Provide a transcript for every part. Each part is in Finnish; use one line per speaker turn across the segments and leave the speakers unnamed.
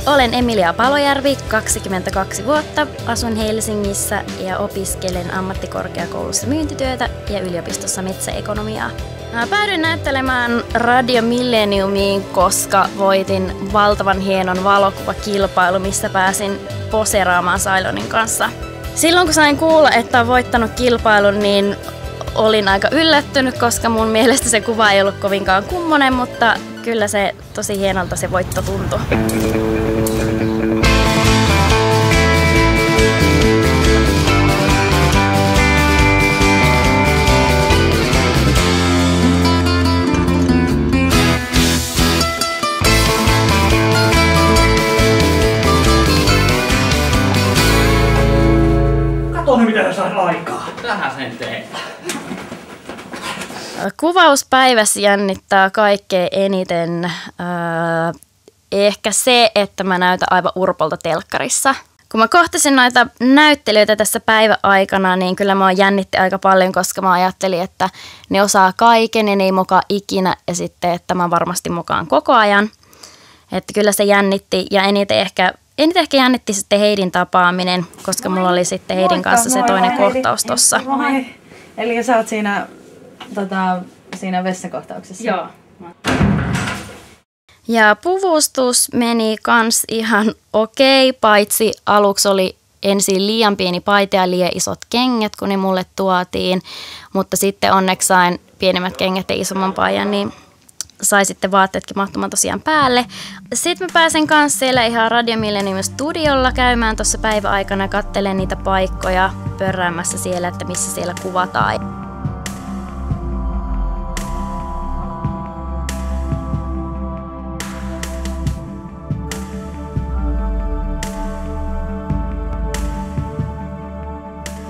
Olen Emilia Palojärvi, 22 vuotta, asun Helsingissä ja opiskelen ammattikorkeakoulussa myyntityötä ja yliopistossa metsäekonomiaa. Päädyin näyttelemään Radio Millenniumiin, koska voitin valtavan hienon valokuvakilpailun, missä pääsin poseeraamaan Ceylonin kanssa. Silloin kun sain kuulla, että olen voittanut kilpailun, niin olin aika yllättynyt, koska mun mielestä se kuva ei ollut kovinkaan kummonen, mutta kyllä se tosi hienolta se voitto tuntui.
Kato nyt, mitä sä saat aikaa.
Tähän sen teet.
Kuvauspäivässä jännittää kaikkein eniten ehkä se, että mä näytän aivan urpolta telkkarissa. Kun mä kohtasin noita näyttelijöitä tässä päiväaikana, niin kyllä mä jännitti aika paljon, koska mä ajattelin, että ne osaa kaiken ja ne ei mokaa ikinä ja sitten, että mä varmasti mokaan koko ajan. Että kyllä se jännitti ja eniten ehkä jännitti sitten Heidin tapaaminen, koska mulla oli sitten Heidin kanssa se toinen kohtaus tossa.
Moi. Eli sä oot siinä vessakohtauksessa?
Joo. Ja puvustus meni kans ihan okei, paitsi aluksi oli ensin liian pieni paita ja liian isot kengät, kun ne mulle tuotiin. Mutta sitten onneksi sain pienemmät kengät ja isomman paidan, niin sai sitten vaatteetkin mahtumaan tosiaan päälle. Sitten mä pääsen kanssa siellä ihan Radio Millennium studiolla käymään tuossa päiväaikana, katselen niitä paikkoja pörräämässä siellä, että missä siellä kuvataan.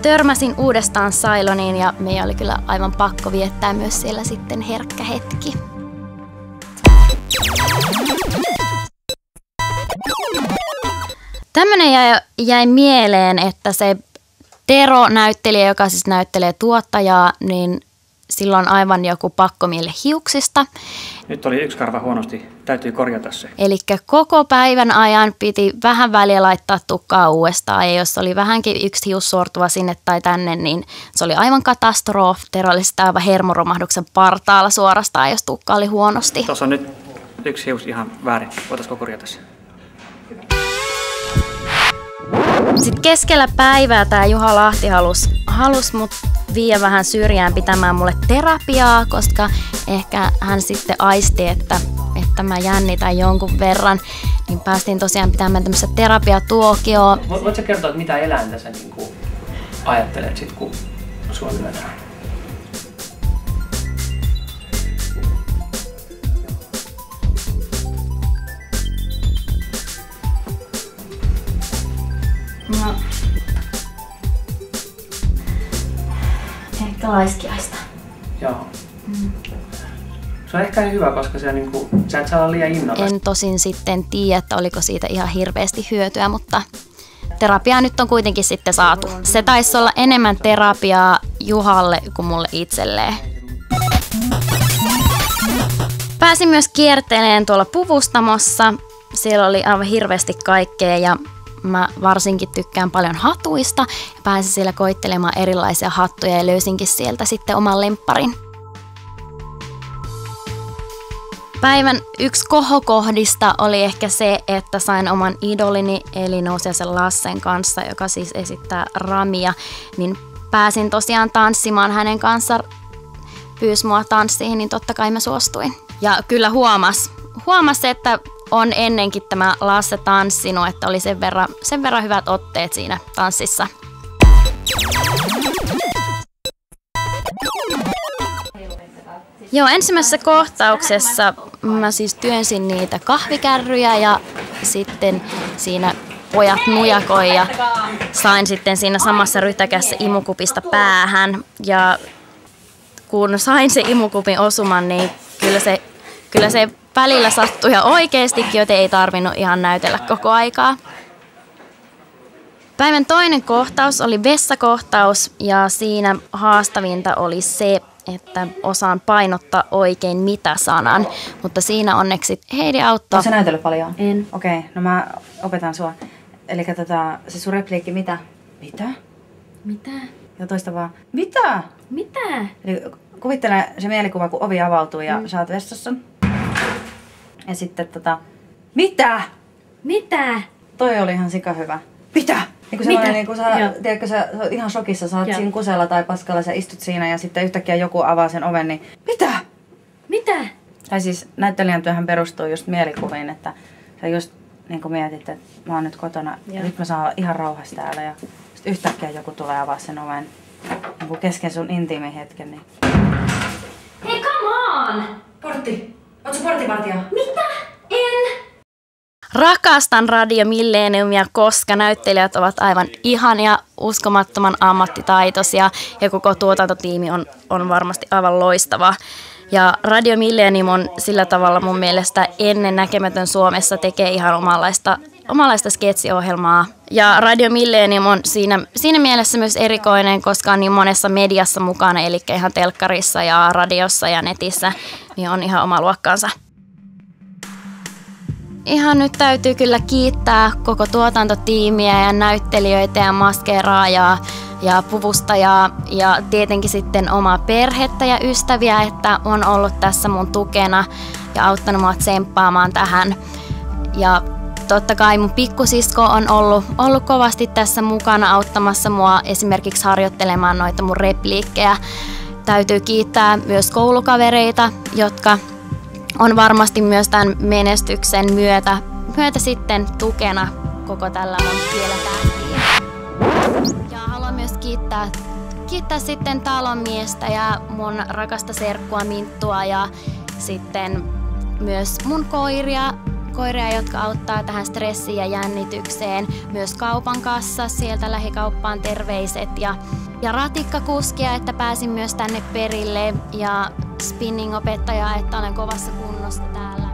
Törmäsin uudestaan Ceyloniin ja meidän oli kyllä aivan pakko viettää myös siellä sitten herkkä hetki. Tämmönen jäi mieleen, että se Tero-näyttelijä, joka siis näyttelee tuottajaa, niin sillä on aivan joku pakkomielle hiuksista.
Nyt oli yksi karva huonosti, täytyy korjata se.
Eli koko päivän ajan piti vähän väliä laittaa tukkaa uudestaan. Ja jos oli vähänkin yksi hius sortuva sinne tai tänne, niin se oli aivan katastrofi. Tero oli sitä aivan hermoromahduksen partaalla suorastaan, jos tukka oli huonosti.
Tuossa on nyt yksi hius ihan väärin. Voitaisiko korjata se?
Sitten keskellä päivää tämä Juha Lahti halusi mut viedä vähän syrjään pitämään mulle terapiaa, koska ehkä hän sitten aisti, että mä jännitän jonkun verran. Niin päästiin tosiaan pitämään tämmöistä terapiatuokioa.
Voitko kertoa, että mitä eläintä sä ajattelet sit, kun sua lyödään?
No. Ehkä laiskiaista.
Joo. Se on ehkä hyvä, koska sä et saa olla liian innokas.
En tosin sitten tiedä, että oliko siitä ihan hirveästi hyötyä, mutta terapiaa nyt on kuitenkin sitten saatu. Se taisi olla enemmän terapiaa Juhalle kuin mulle itselleen. Pääsin myös kiertelemään tuolla puvustamossa. Siellä oli aivan hirveästi kaikkea ja mä varsinkin tykkään paljon hatuista ja pääsin siellä koittelemaan erilaisia hattuja ja löysinkin sieltä sitten oman lempparin. Päivän yksi kohokohdista oli ehkä se, että sain oman idolini eli Nousiaisen Lassen kanssa, joka siis esittää Ramia, niin pääsin tosiaan tanssimaan hänen kanssa, pyysi mua tanssiin, niin totta kai mä suostuin. Ja kyllä huomasi, että on ennenkin tämä Lasse tanssinut, että oli sen verran hyvät otteet siinä tanssissa. Joo, ensimmäisessä kohtauksessa mä siis työnsin niitä kahvikärryjä ja sitten siinä pojat nujakoi ja sain sitten siinä samassa rytäkässä imukupista päähän. Ja kun sain se imukupin osuman, niin kyllä se välillä sattui ja oikeastikin, joten ei tarvinnut ihan näytellä koko aikaa. Päivän toinen kohtaus oli vessakohtaus ja siinä haastavinta oli se, että osaan painottaa oikein mitä-sanan, mutta siinä onneksi Heidi auttoi.
Oletko sä näytellyt paljon?
En.
Okei, no mä opetan sua. Eli se sun repliikki mitä? Mitä?
Mitä?
Ja toista vaan, mitä?
Mitä?
Eli kuvittele se mielikuva, kun ovi avautuu ja sä oot vessassa. Ja sitten mitä?
Mitä?
Toi oli ihan sika hyvä. Mitä? Niin kun tiedätkö, sä oot ihan shokissa, sä oot siinä kusella tai paskalla, sä istut siinä ja sitten yhtäkkiä joku avaa sen oven, niin mitä?
Mitä?
Tai siis näyttelijän työhän perustuu just mielikuviin, että sä just niin kuin mietit, että mä oon nyt kotona ja nyt mä saan olla ihan rauhassa täällä ja sitten yhtäkkiä joku tulee avaa sen oven niin kuin kesken sun intiimin hetken. Niin.
Hei, come on!
Portti! Oot sä portinvartija?
Mitä? En! Rakastan Radio Millenniumia, koska näyttelijät ovat aivan ihania, uskomattoman ammattitaitoisia ja koko tuotantotiimi on varmasti aivan loistava. Ja Radio Millennium on sillä tavalla mun mielestä ennen näkemätön Suomessa tekee ihan omanlaista sketsiohjelmaa. Ja Radio Millennium on siinä mielessä myös erikoinen, koska on niin monessa mediassa mukana, eli ihan telkkarissa ja radiossa ja netissä, niin on ihan oma luokkaansa. Ihan nyt täytyy kyllä kiittää koko tuotantotiimiä ja näyttelijöitä ja maskeeraajaa ja puvustajaa ja tietenkin sitten omaa perhettä ja ystäviä, että on ollut tässä mun tukena ja auttanut mua tsemppaamaan tähän. Ja totta kai mun pikkusisko on ollut kovasti tässä mukana auttamassa mua esimerkiksi harjoittelemaan noita mun repliikkejä. Täytyy kiittää myös koulukavereita, jotka on varmasti myös tämän menestyksen myötä sitten tukena koko tällä mun Kieletähtiin. Ja haluan myös kiittää sitten talonmiestä ja mun rakasta serkkua Minttua ja sitten myös mun koiria, jotka auttaa tähän stressiin ja jännitykseen. Myös kaupan kassa, sieltä lähikauppaan terveiset ja ratikkakuskia, että pääsin myös tänne perille ja spinning-opettajaa, että olen kovassa kunnossa täällä.